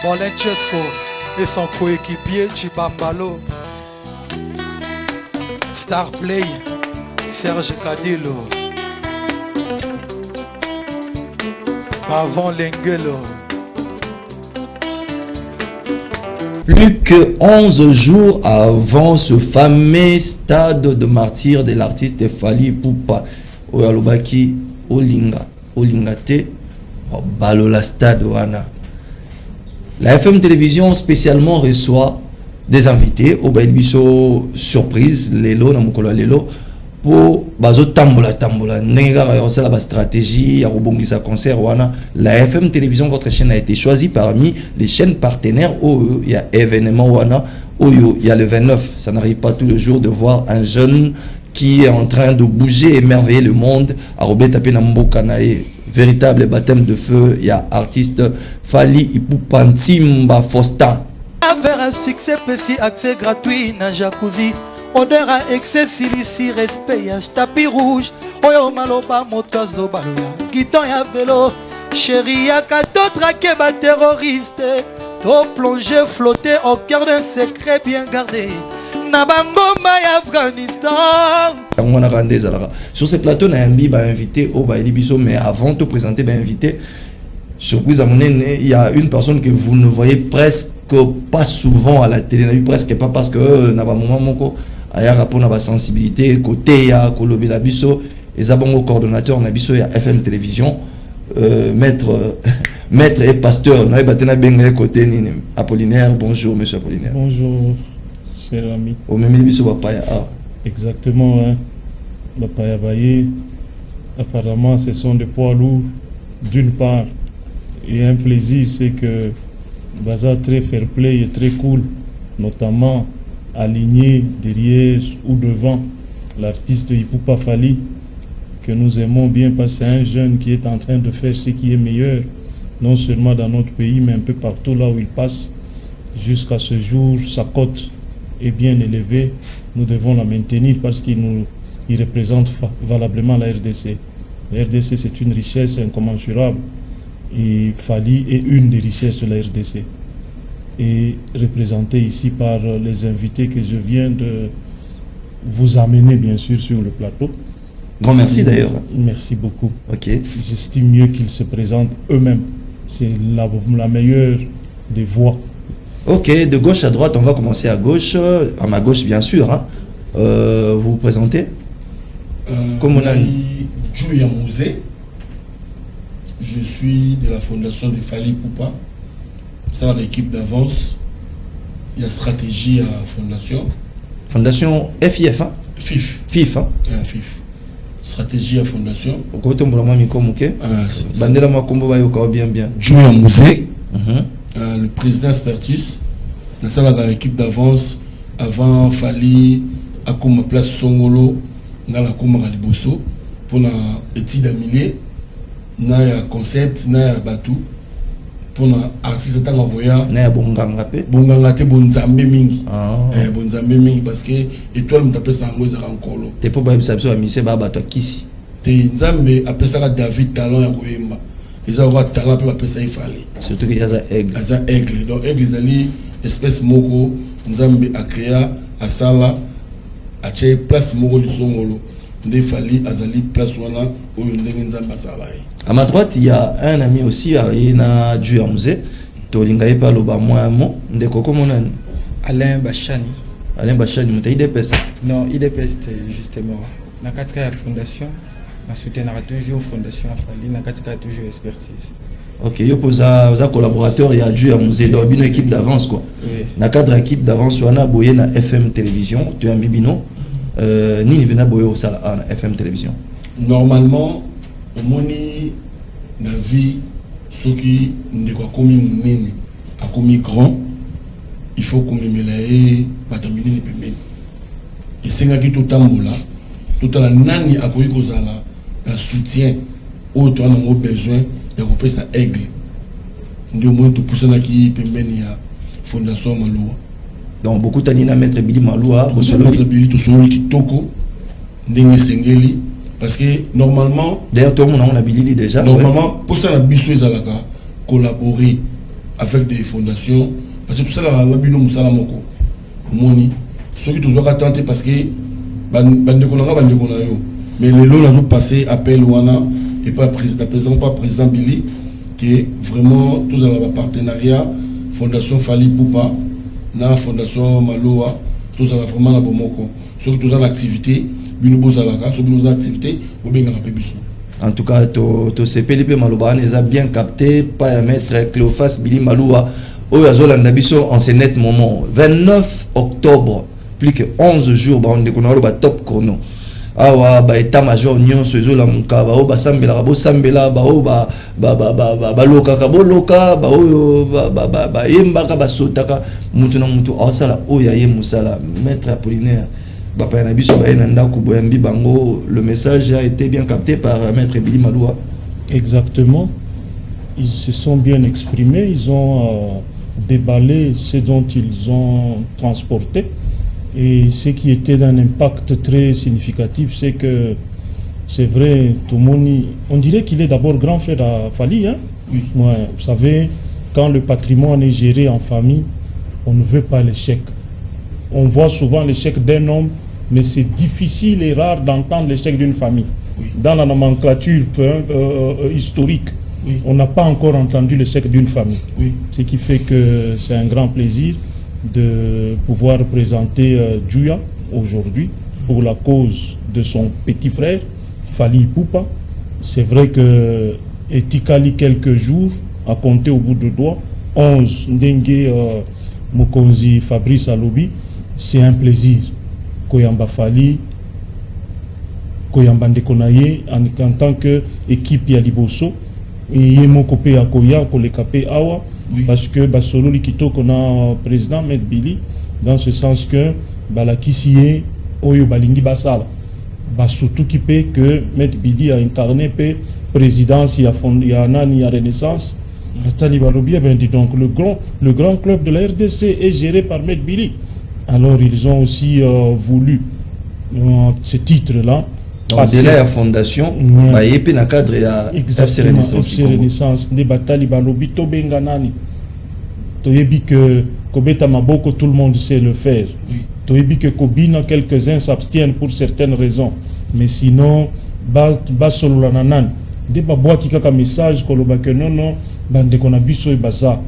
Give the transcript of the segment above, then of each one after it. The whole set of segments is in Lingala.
Molenchesco et son coéquipier Chibambalo. Star Play, Serge Cadillo. Avant Lenguelo. Plus que 11 jours avant ce fameux stade de martyr de l'artiste Fally Ipupa, Oyalobaki Olingate, Balola Stade Wana. La FM Télévision spécialement reçoit des invités au Bailbiso surprise, Lelo, Namukola Lelo, pour bazo tambola nenga ça la stratégie ya rebongisa concert wana. La FM Télévision, votre chaîne, a été choisie parmi les chaînes partenaires où il y a événement wana, où il y a le 29. Ça n'arrive pas tous les jours de voir un jeune qui est en train de bouger, émerveiller le monde. À Robert Tapé Namboka nae, véritable baptême de feu. Il y a artiste Fally Ipupa Ntimba Fosta. Vers un succès petit, accès gratuit na jacuzzi. Odeur à excès, silici, respect, tapis rouge. Oyo maloba, motozo balola. Guidon ya vélo, chéri ya kato traqué ba terroriste. To plongé, flotté au cœur d'un secret bien gardé. Nabangomba ya Afghanistan. Sur ce plateau, on a invité au Bailibiso, mais avant de présenter, invité, surprise à mon aîné, il y a une personne que vous ne voyez presque pas souvent à la télé, presque pas parce que n'a pas moment moko aya rapport na ba sensibilité côté ya kolobi la biso et zabongo coordonnateur na biso ya FM Télévision, maître et pasteur na batena benga côté ni Apollinaire. Bonjour monsieur Apollinaire. Bonjour cher ami. Au même biso papa ya exactement hein. Papa Baye, apparemment ce sont des poids lourds d'une part, et un plaisir c'est que Baza très fair play et très cool, notamment aligné derrière ou devant l'artiste Ipupa Fally, que nous aimons bien parce que c'est un jeune qui est en train de faire ce qui est meilleur, non seulement dans notre pays, mais un peu partout là où il passe. Jusqu'à ce jour, sa cote est bien élevée. Nous devons la maintenir parce qu'il représente valablement la RDC. La RDC, c'est une richesse incommensurable. Et Fally est une des richesses de la RDC. Et représenté ici par les invités que je viens de vous amener, bien sûr, sur le plateau. Grand merci d'ailleurs. Merci beaucoup. Ok. J'estime mieux qu'ils se présentent eux-mêmes. C'est la meilleure des voix. Ok, de gauche à droite, on va commencer à gauche. À ma gauche, bien sûr. Hein. Vous vous présentez comme on a dit, Julia Mouzé. Je suis de la fondation de Fally Ipupa. C'est l'équipe d'avance. Il y a stratégie à fondation. Fondation FIF, hein? FIF. FIF, hein? FIF. Stratégie à fondation. Bandela Makombo va yoka bien. Julia Mouzé. Le président Spertus. C'est l'équipe d'avance avant Fally à comme place Songolo dans la Kouma Liboso pour la étude d'amilier. Na ya concept na ya batu pour na artiste tanga voya na ya bonganga te bonzambe mingi bonzambe mingi parce que étoile mutape sango za rankolo te po ba bisabso a mise ba bato kisi te nzambe apesa David talent ya koyemba eza wa talent pe apesa Fally surtout que yaza aigle donc aigle zali espèce moko nzambe a créa a sala a che place moko du songolo nde Fally azali place wana oyo ndenge nzambe asala. À ma droite, il y a un ami aussi, il a dû à musée. Tolingaï par le bas moi mo. Ndeko comment on Alain Bachani. Alain Bachani, mais IDPS. Non, IDPS justement. Na katika fondation, na soutenir toujours fondation Fally, na katika toujours expertise. Ok, yo posa aux collaborateurs, il y a dû à musée dans une équipe d'avance quoi. Oui. Na cadre équipe d'avance, on a boyé na FM Télévision, tu as Mibino. Ni vena boyé au sala na FM Télévision. Normalement omoni na vie soki ndeko akomi munene akomi grand il faut komemela ye bato minene pembeni esengaki totambola totala nani akoki kozala na soutien oyo toa nango besoin ya kopesa aigle nde omoni topusanaki pembeni ya fondation Maloa. Donc beaucoup tanina maître Billy Maloa maître Billy tosololi kitoko ndenge esengeli. Parce que normalement, d'ailleurs tout le monde a Billy déjà. Normalement, pour ça la biso ezalaka collaborer avec des fondations parce que tout ça là bino musala moko moni ceux qui toujours attendre parce que bande konanga bande konayo mais les lots ont passé appel wana et pas président Billy qui est vraiment tous dans partenariat fondation Fali Poupa na fondation Maloa tous dans vraiment la bomoko ceux qui tous dans l'activité bino bozalaka ceux qui nous activité ou bien ngapebiso. En tout cas, to CPLP Maloba les a bien capté, pas à mettre Cléophas Billy Maloua au Azolanda Biso en ce net moment. 29 octobre, plus que 11 jours, on découvre le top chrono. Awa ba état-major nyon sezo la muka ba o ba sambela ba o ba loka ka bo loka ba o ba yemba ka ba sotaka mutu na mutu asala o ya ye musala maître Apollinaire. Le message a été bien capté par Maître Billy Maloua. Exactement. Ils se sont bien exprimés, ils ont déballé ce dont ils ont transporté. Et ce qui était d'un impact très significatif, c'est que, c'est vrai, Tomoni, on dirait qu'il est d'abord grand frère à Fali. Hein? Oui. Ouais, vous savez, quand le patrimoine est géré en famille, on ne veut pas l'échec. On voit souvent l'échec d'un homme, mais c'est difficile et rare d'entendre l'échec d'une famille. Oui. Dans la nomenclature historique, oui, on n'a pas encore entendu l'échec d'une famille. Oui. Ce qui fait que c'est un grand plaisir de pouvoir présenter Djouya aujourd'hui pour la cause de son petit frère, Fali Poupa. C'est vrai que Etikali quelques jours, à compter au bout de doigts, 11 Ndengue Mokonzi Fabrice Alobi, c'est un plaisir. Koyamba Fali, Koyamba Ndekonaye, en tant qu'équipe Yaliboso, et Yemokopé Akoya, Kolekapé Awa, oui, parce que Basolo Likito, qu'on a président Med Billy, dans ce sens que la Kissié, Oyo Balingi Basala, surtout qui peut que Med Billy a incarné présidence, il y a Nani, il y a Renaissance. Donc le grand club de la RDC est géré par Med Billy. Alors ils ont aussi voulu ce titre-là. Donc de la fondation, il y a un cadre de FC Renaissance. FC Renaissance, des batailles balobi to benganani. Toyebi que Kobeta Maboko, tout le monde sait le faire. Toyebi que Kobina, quelques-uns s'abstiennent pour certaines raisons. Mais sinon, bas solo la nanan. Des babouas qui ont un message, koloba que non, bande qu'on a biso et baza.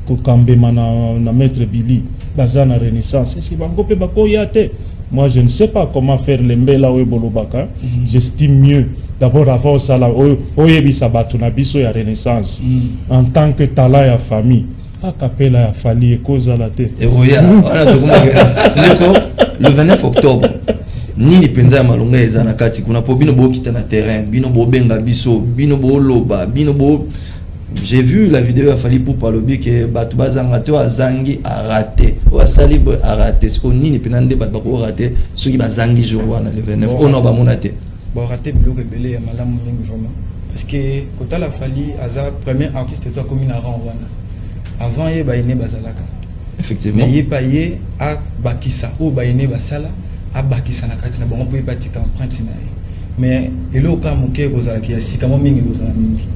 Kokambe na maître Billy, baza na Renaissance. Est-ce que bangope bako yate? Moi, je ne sais pas comment faire l'embela ou bolobaka. J'estime mieux d'abord avoir ça là. Oyebi sabatu na biso ya Renaissance. En tant que tala ya famille. Akapela ya Fali et cause à la tête. Et le 29 octobre, Nini Penza Malonga et Zanakati, qu'on a pour Bino Bo qui est na terrain, Bino Bo Benga Biso, Bino Bo Loba, Bino Bo. J'ai vu la vidéo à Fali pour parler que Batouba Zangato a Zangi a raté. Ou a Salib a raté. Ce qu'on Nini Penande Batbako a raté, ce qui va Zangi Jouana le 29. On n'a pas monté. Bon, raté Bilo Rebelle à Malam vraiment. Parce que quand la Fali, Aza, premier artiste, toi comme une Wana. Avant, il y a Bazalaka. Effectivement. Mais il y a à Bakissa, ou Baïne Basala, à Bakissa Nakatina. Bon, on peut pas dire qu'empreinte. Mais il y a aucun moquet aux Alaki, si comme Mingi aux Alaki.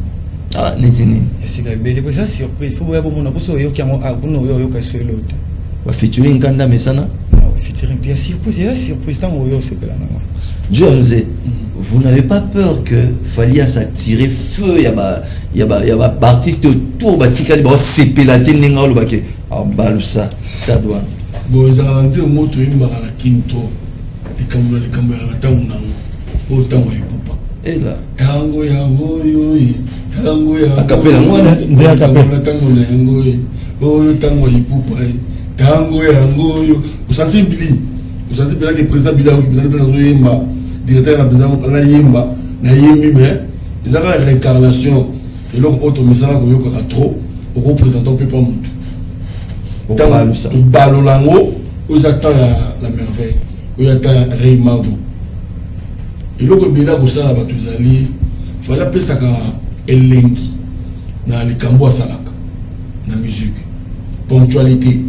Ah, Netini. C'est une surprise. Il faut voir mon aposo et qui a un sur l'autre. Featuring Kanda Mesana. Featuring, il y a surprise. James, vous n'avez pas peur que Fali a s'attirer feu? Il y a artiste autour, Batikali, c'est pélaté, Nenga ou Baké. Ah, Baloussa, c'est à toi. Bon, il y a un petit mot de la Kinto, les caméras, autant et là, tango yango yo akapela mwana nde akapela tango yango yo tango ipupa tango yango yo usanti Billy que président Billy a yemba directeur na président na yemba na yembi mais ils ont une réincarnation et donc autre message ko yoka trop au représentant peut pas mutu tango balolango aux attend la merveille aux attend Reimago. Et là, il y a il fallait appeler ça elengi na likambo à salaka na musique ponctualité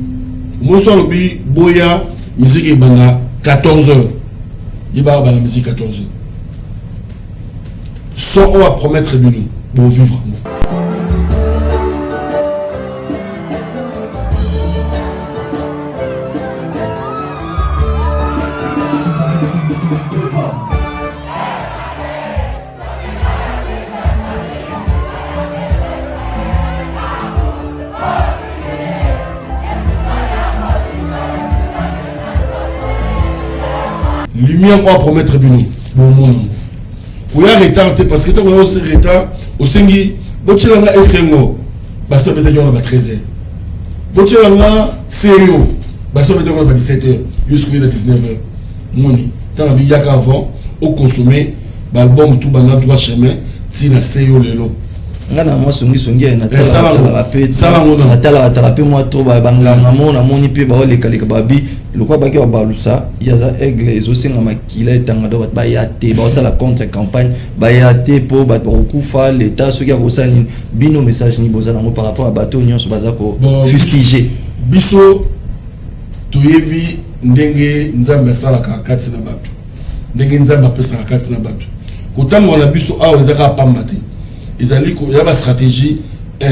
moi sur le bi boya musique est bana 14h il va la musique 14h sans on va promettre de nous bon vivre lumière quoi promettre bino bon monde pour y retard parce que tu as aussi retard au sengi botilanga esengo basta peut-être on va 13h botilanga seyo basta peut-être on va 17h jusqu'à 19h moni tant bi yaka avant au consommer l'album tout bana droit chemin tina seyo lelo ngana moi songi na tala pe moi trop banganga mona moni pe ba ole kalika babi lokwa baki wa balusa yaza aigle ezosenga makila etanga do ba yate ba osala contre campagne ba yate po ba kufa l'état soki akosani bino message ni bozana mo par rapport à bateau nyonso bazako fustiger biso toyebi ndenge nzambe salaka kati na bato ndenge nzambe apesa kati na bato kotango na biso awa ezaka pambati ezali ko ya ba stratégie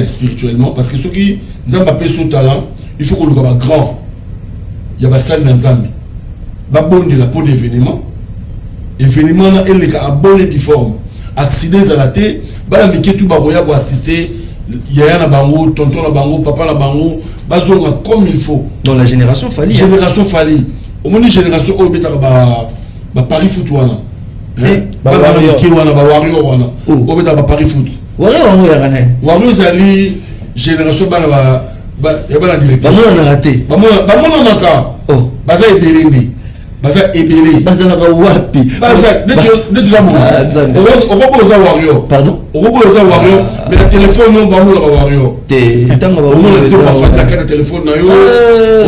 spirituellement parce que ceux qui nzamba pe so talent il faut que le ba grand ya ba salle nzambe ba bonde la pour l'événement événement na elle ka abonné difforme accident za la té ba la mike tout ba roya pour assister yaya na bango tonton na bango papa na bango bazonga comme il faut dans la génération Fali au moins génération au beta ba Paris foot wana ba warrior wana au beta ba Paris foot Wario zali génération bana ba directeur bamona na raté bamona naka baza ebelende baza ebele baza na wapi baza ne tu zabo okoboza Wario pardon okoboza Wario mais le téléphone non bamona ba Wario te tanga ba Wario na carte téléphone na yo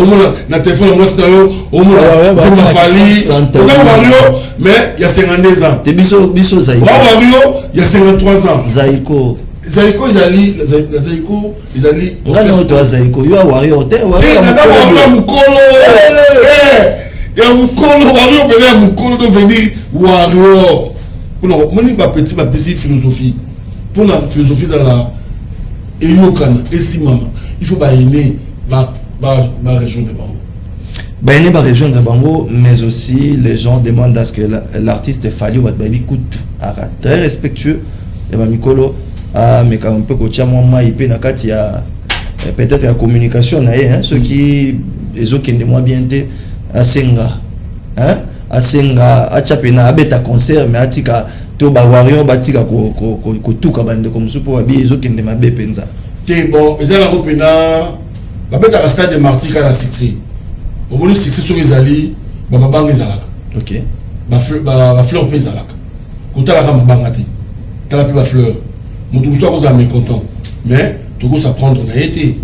omona na téléphone moi na yo omona ba Fali Wario mais il y a 52 ans te biso Zaiko Wario il y a 53 ans Zaiko izali ngana oto Zaiko yo Wario te Wario mukolo ya mukolo Wario pele ya mukolo to venir Wario pour moni ba petit philosophie pour la philosophie za la eyokana esimama il faut ba aimer ba région de Bango ba région de Bango mais aussi les gens demandent à ce que l'artiste Fali ou Baby Kutu très respectueux et ba mikolo mais quand on peut coacher moi IP na kati ya peut-être la communication na ceux qui les autres qui moi bien té asenga achapena abeta concert mais atika to ba Wario batika ko tuka bande comme supo ba bizo kende mabe penza te bon ezala ko pena babeta stade de Martika na succès au moins succès sur ezali ba mabanga ezalaka OK ba fleur pe ezalaka kotala ka mabanga te tala pe ba fleur mutu so ko za mécontent mais to ko s'apprendre na été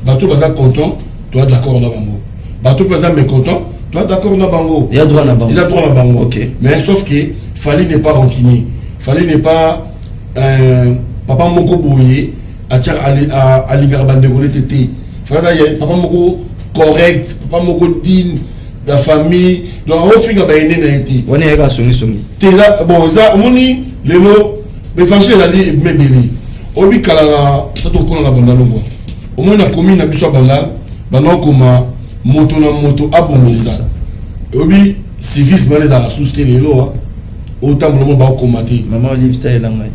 bato baza content toi d'accord na bango bato baza mécontent toi d'accord na bango il a droit na bango OK mais sauf que Fali n'est pas rancunier Fali n'est pas papa moko boye atia à l'igarbande ko tété papa moko correct papa moko digne la famille donc au finga ba ene na été on est ga songi teza bon ça moni lelo be fâché ali mebeli obi kala na to ko na banda longo au moins na commune na biso banda banokoma moto na moto abomisa obi service bana za souster lelo autant le ba komati maman Olive Taylanga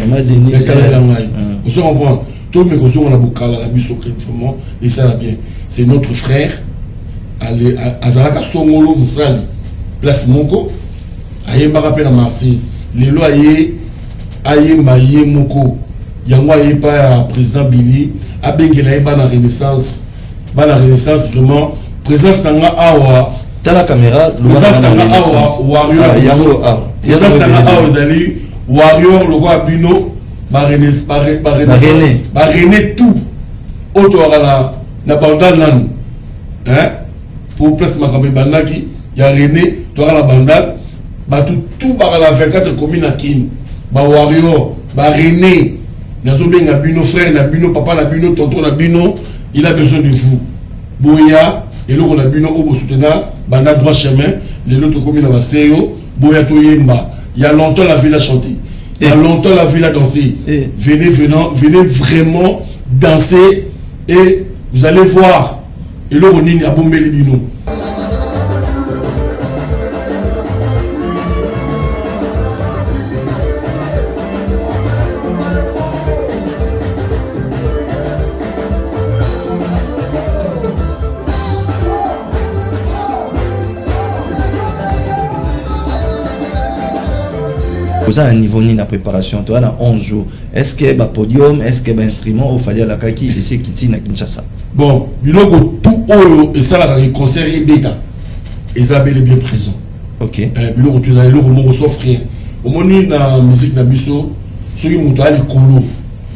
maman Denis Taylanga on se comprend tout mais qu'on a bokala la biso vraiment et ça va bien c'est notre frère aller azalaka songolo musali place moko ayemba ka pe na martyr lelo ayemba ye moko yango ayepa ya président Billy abengela yeba na renaissance vraiment présence tanga awa tala caméra présence tanga awa Wario yango présence tanga awa ezali Wario logo abino ba René tout auto na bandal nan pour place makambe bandaki ya René to la bandal ba tout ba la 24 commune à Kin ba Wario ba René nazo benga bino frère na bino papa na bino tonton na bino il a besoin de vous boya et là on a bino au soutenir banda droit chemin les autres communes à Seyo boya to yemba il y a longtemps la ville a chanté il y a longtemps la ville a dansé venez vraiment danser et vous allez voir et là on est à Bombeli bino. ça un niveau ni la préparation toi dans 11 jours est-ce que ba podium est-ce que ba instrument au fallait la kaki et c'est qui na Kinshasa bon biloko tout oyo et ça la concert et bêta et ça bel et bien présent OK biloko tu as le mot sauf rien au moni na musique na biso soki muto ali kolo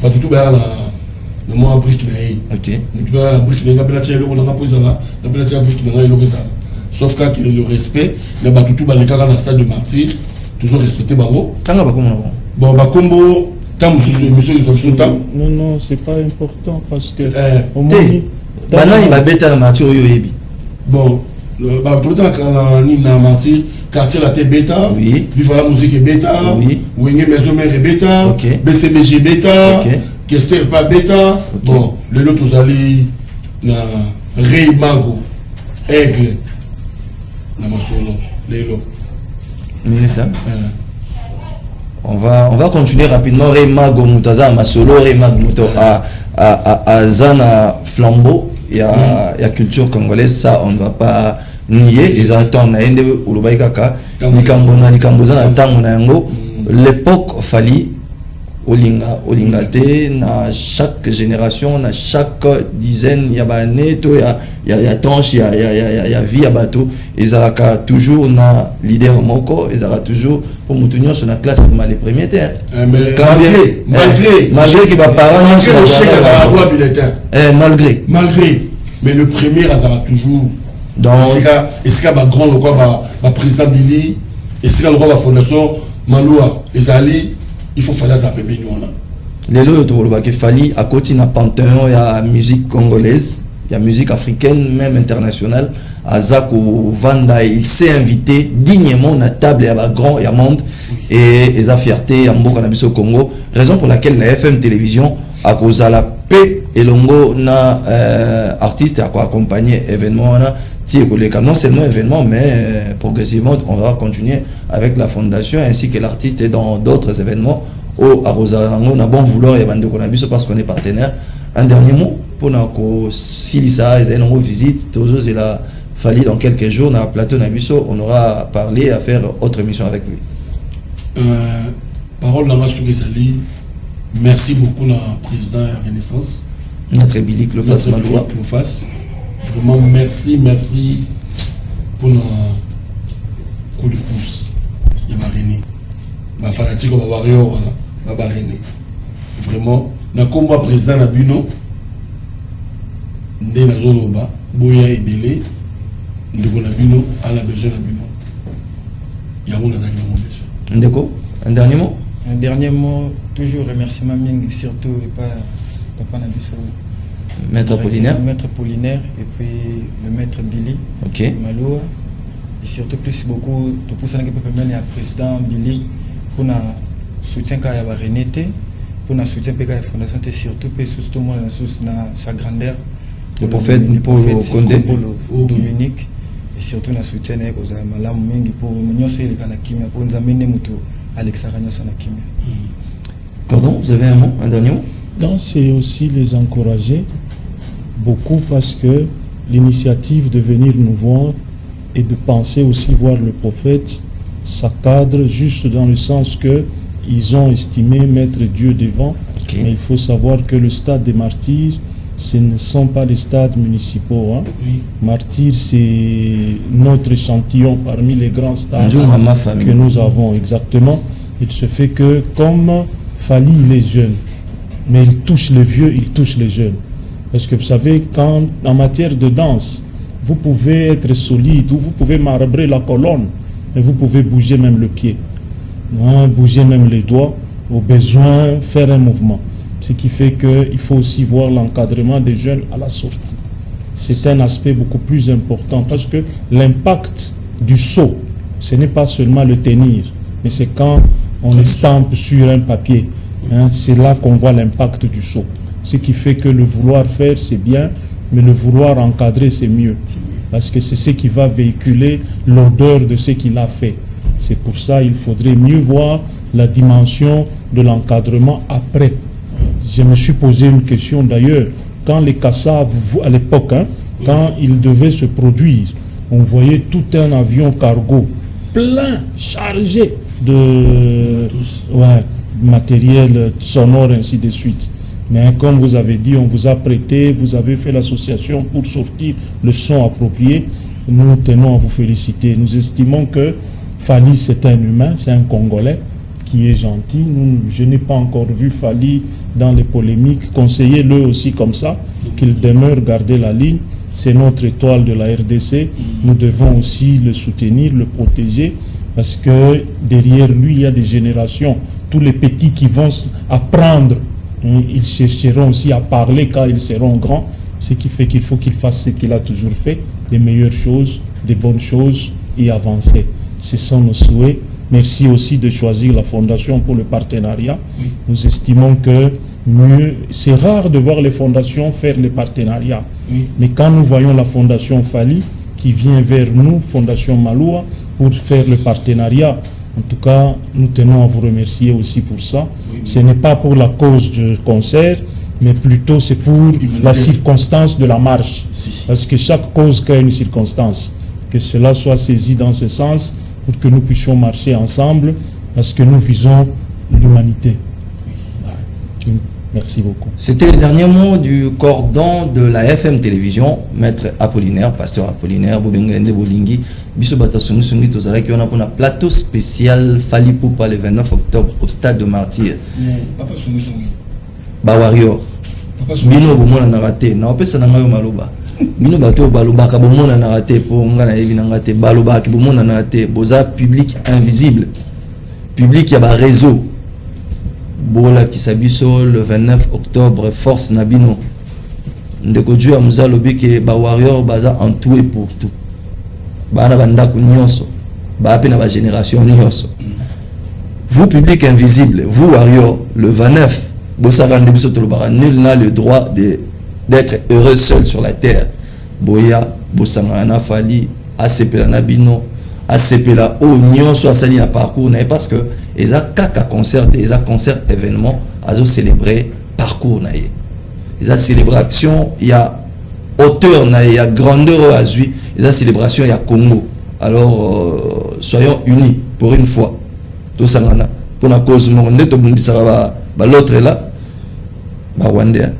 ba tout ba na moi brique na OK muto ba la brique na bela tia le ko na poza na bela tia brique na le ko ça sauf que le respect na ba tout ba le kaka na stade de martyr toujours respecter bango tanga ba comment bon ba kombo tam sous monsieur les options tam non c'est pas important parce que au moins bana il va beta la martyr yo yebi bon bah tout dans ni na martyr quartier la tête bêta oui vive la musique bêta oui wenge maison mère bêta OK BCBG bêta OK Kester pas bêta bon le lot tous allés na Rey Mago aigle na masolo lelo minute on va continuer rapidement Rey Mago mutaza masolo Rey Mago muto à Zana flambeau il y a culture congolaise ça on ne va pas nier les attentes na ende ulobai kaka nikambo za na tango na yango l'époque fali olinga te na chaque génération na chaque dizaine ya bané to ya tranche ya vie ya bato ezalaka toujours na leader moko ezalaka toujours pour mutunyo sur la classe ma les premiers te malgré que ba parents non malgré mais le premier azara toujours dans est-ce qu'il ba grand le quoi ba président Billy est-ce qu'il le fondation Maloua ezali il faut faire ça bébé nous là les autres le baké fali à côté na panthéon ya musique congolaise ya musique africaine même internationale azako vanda il s'est invité dignement na table ya ba grand ya monde et eza fierté ya mboka na biso Congo raison pour laquelle la FM télévision a cause la paix et longo na artiste a accompagner événement na non seulement événement mais progressivement on va continuer avec la fondation ainsi que l'artiste et dans d'autres événements au Arosalango on a bon vouloir et bande konabiso parce qu'on est partenaire. Un dernier mot pour nako silisa et une visite tous et la Fali dans quelques jours dans plateau nabiso on aura parlé à faire autre émission avec lui. Parole dans Soukizali. Merci beaucoup la président Renaissance notre Bilic le face Maloua le face. Vraiment merci pour le coup de pouce. Il y a René. Ma fanatique va voir René. Vraiment, na combat président na bino ndé na zoloba boya ebele ndeko na bino ala besoin na bino. Ya mona zaki na besoin. Ndeko, un dernier mot. Un dernier mot, toujours remerciement ming surtout pas papa na biso. Maître Apollinaire. Maître Apollinaire et puis le maître Billy. OK. Maloua. Et surtout plus beaucoup tout pour ça que peut mener à président Billy pour na soutien qu'a y René pour na soutien PK fondation et surtout pe surtout moi na sa grandeur le prophète Condé Dominique et surtout na soutien avec aux malamu mingi pour nyoso ile kana kimia pour nous amener mutu Alexa Ranyoso na kimia. Pardon, vous avez un mot, un dernier mot? Donc c'est aussi les encourager beaucoup parce que l'initiative de venir nous voir et de penser aussi voir le prophète, ça cadre juste dans le sens que ils ont estimé mettre Dieu devant. Okay. Mais il faut savoir que le stade des martyrs, ce ne sont pas les stades municipaux. Hein. Oui. Martyrs, c'est notre échantillon parmi les grands stades que nous avons exactement. Il se fait que comme Fali, il est jeune, mais il touche les vieux, il touche les jeunes. Parce que vous savez, quand en matière de danse, vous pouvez être solide ou vous pouvez marbrer la colonne, mais vous pouvez bouger même le pied, hein, bouger même les doigts, au besoin faire un mouvement. Ce qui fait qu'il faut aussi voir l'encadrement des jeunes à la sortie. C'est un aspect beaucoup plus important parce que l'impact du saut, ce n'est pas seulement le tenir, mais c'est quand on estampe sur un papier. Hein, c'est là qu'on voit l'impact du saut. Ce qui fait que le vouloir faire, c'est bien, mais le vouloir encadrer, c'est mieux. Parce que c'est ce qui va véhiculer l'odeur de ce qu'il a fait. C'est pour ça qu'il faudrait mieux voir la dimension de l'encadrement après. Je me suis posé une question d'ailleurs. Quand les Kassav, à l'époque, hein, quand ils devaient se produire, on voyait tout un avion cargo plein, chargé. de matériel sonore, ainsi de suite. Mais comme vous avez dit, on vous a prêté, vous avez fait l'association pour sortir le son approprié. Nous tenons à vous féliciter. Nous estimons que Fally, c'est un humain, c'est un Congolais qui est gentil. Je n'ai pas encore vu Fally dans les polémiques. Conseillez-le aussi comme ça, qu'il demeure garder la ligne. C'est notre étoile de la RDC. Nous devons aussi le soutenir, le protéger, parce que derrière lui, il y a des générations. Tous les petits qui vont apprendre, ils chercheront aussi à parler quand ils seront grands. Ce qui fait qu'il faut qu'il fasse ce qu'il a toujours fait, les meilleures choses, des bonnes choses et avancer. Ce sont nos souhaits. Merci aussi de choisir la Fondation pour le partenariat. Nous estimons que c'est rare de voir les fondations faire les partenariats. Mais quand nous voyons la Fondation Fally qui vient vers nous, Fondation Maloua, pour faire le partenariat, en tout cas, nous tenons à vous remercier aussi pour ça. Ce n'est pas pour la cause du concert, mais plutôt c'est pour la circonstance de la marche. Parce que chaque cause crée une circonstance. Que cela soit saisi dans ce sens pour que nous puissions marcher ensemble, parce que nous visons l'humanité. Merci beaucoup. C'était le dernier mot du cordon de la FM Télévision, Maître Apollinaire, Pasteur Apollinaire, Bobengende Bolingi, Bissobata Sungi Tozala, qui on a pour un plateau spécial Fally Ipupa le 29 octobre au stade de Martyr. Papa Sungi. Warrior. Bino bomona na raté, na opesa na ngayo maloba. Bino bato baloba ka bomona na raté po ngana yebi na ngate baloba ki bomona na raté, boza public invisible. Public ya ba réseau. Bola Kisabiso le 29 octobre, force Nabino. Ndeko Dieu amuza lobi ke ba warrior baza en tout et pour tout. Bana banda kunyoso. Ba pe na ba génération nyoso. Vous public invisible, vous warrior le 29, Bossa Biso Tolobara, nul n'a le droit d'être heureux seul sur la terre. Boya, Bossangana Fally, ACP Nabino, ACP la O nyoso asali na parcours na parce que ils ont kaka concert, ils ont concert événement, ils ont célébré parcours na ye. Ils ont célébration, il y a hauteur na ye, il y a grandeur à lui, ils ont célébration, il y a Congo. Alors soyons unis pour une fois. Tout ça pour la cause monde to bundisa ba l'autre là ba wande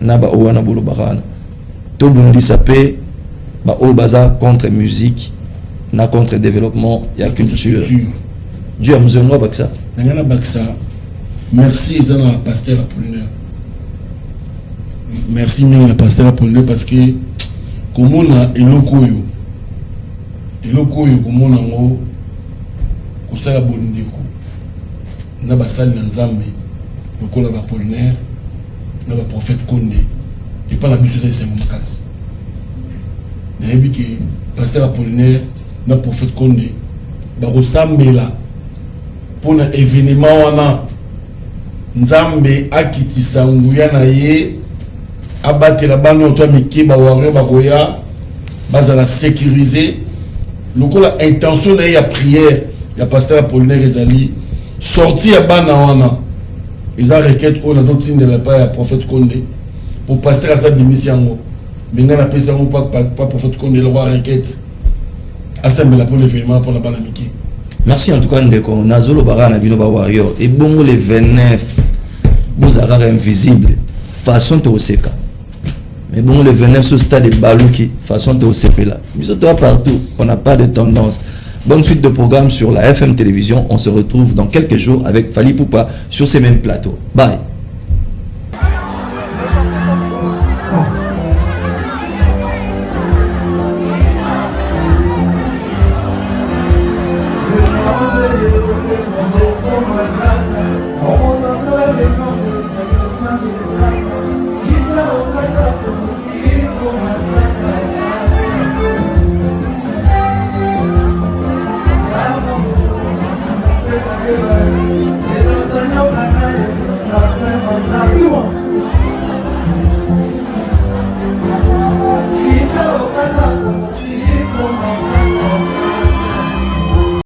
na ba owana bolo barana. To bundisa pe ba o baza contre musique. Na contre développement, il y a culture. Dieu a besoin de Baksa. Merci, Zana, pasteur Apollinaire. Merci, Mina, pasteur Apollinaire, parce que, comme on a Elokoyo, comme on a ngo, Kosala Bonindeko, na basali na Nzambe, le col Apollinaire, na ba prophète Konde, et pas la busette de Saint-Moukasi. Na yebi que pasteur Apollinaire, na prophète Konde bakosambela pona événement wana Nzambe akitisa nguya na ye abatela bano to miki ba warrior bakoya bazala sécuriser lokola intention na ya prière ya pasteur Apollinaire ezali sorti ya bana wana eza requête on a d'autres signes de la part ya prophète Konde pour pasteur asa bimisiango menga na pesa ngo pas prophète Konde le roi requête. Merci en tout cas Ndeko Nazolo Barana Bino ba Warrior et bon le 29 Bozara invisible façon to seka mais bon le 29 ce stade de Balouki façon to sepela mais toi partout on n'a pas de tendance. Bonne suite de programme sur la FM Télévision, on se retrouve dans quelques jours avec Fally Ipupa sur ces mêmes plateaux. Bye.